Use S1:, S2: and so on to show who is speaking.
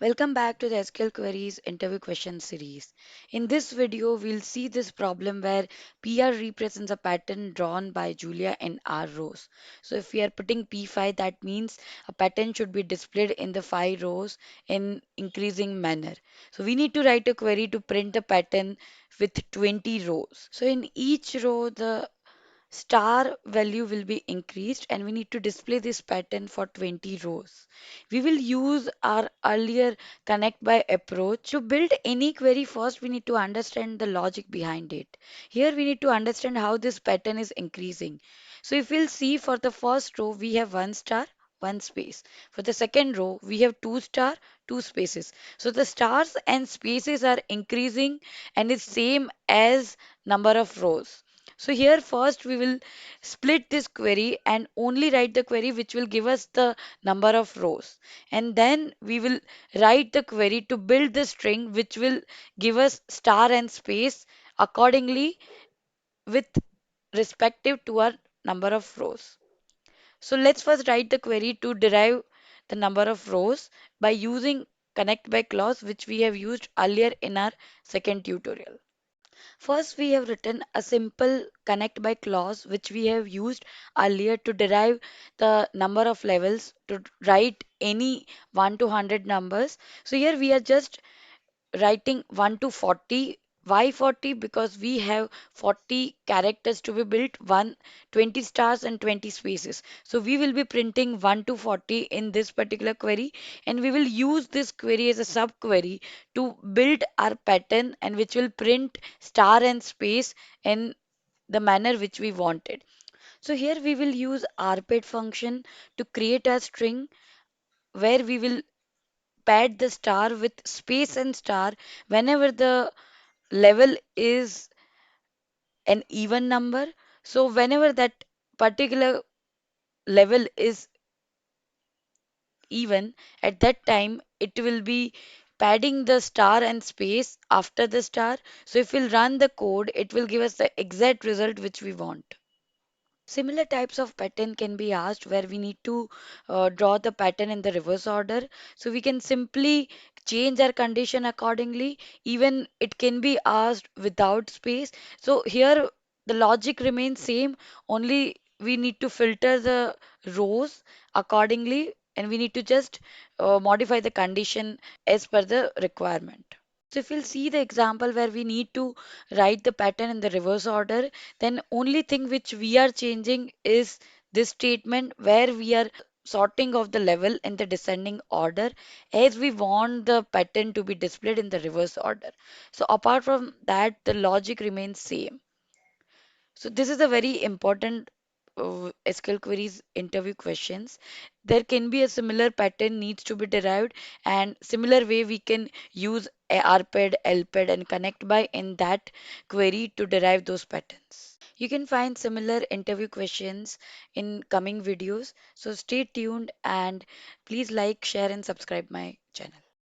S1: Welcome back to the SQL Queries interview question series. In this video, we'll see this problem where PR represents a pattern drawn by Julia in R rows. So if we are putting P5, that means a pattern should be displayed in the 5 rows in increasing manner. So we need to write a query to print a pattern with 20 rows. So in each row, the star value will be increased and we need to display this pattern for 20 rows. We will use our earlier connect by approach. To build any query first we need to understand the logic behind it. Here we need to understand how this pattern is increasing. So if we'll see for the first row we have one star, one space. For the second row we have two star, two spaces. So the stars and spaces are increasing and is same as number of rows. So here first we will split this query and only write the query which will give us the number of rows. And then we will write the query to build the string which will give us star and space accordingly with respective to our number of rows. So let's first write the query to derive the number of rows by using connect by clause which we have used earlier in our second tutorial. First, we have written a simple connect by clause which we have used earlier to derive the number of levels to write any 1 to 100 numbers. So here we are just writing 1 to 40. Why 40? Because we have 40 characters to be built, 20 stars and 20 spaces. So we will be printing 1 to 40 in this particular query, and we will use this query as a subquery to build our pattern and which will print star and space in the manner which we wanted. So here we will use rpet function to create a string where we will pad the star with space and star whenever the level is an even number. So whenever that particular level is even, at that time it will be padding the star and space after the star. So if we'll run the code, it will give us the exact result which we want. Similar types of pattern can be asked where we need to draw the pattern in the reverse order. So we can simply change our condition accordingly. Even it can be asked without space. So here the logic remains same, only we need to filter the rows accordingly and we need to just modify the condition as per the requirement. So if we'll see the example where we need to write the pattern in the reverse order, then only thing which we are changing is this statement where we are sorting of the level in the descending order as we want the pattern to be displayed in the reverse order. So apart from that, the logic remains same. So this is a very important SQL queries interview questions. There can be a similar pattern needs to be derived and similar way we can use a RPED, LPED and connect by in that query to derive those patterns. You can find similar interview questions in coming videos. So stay tuned and please like, share and subscribe my channel.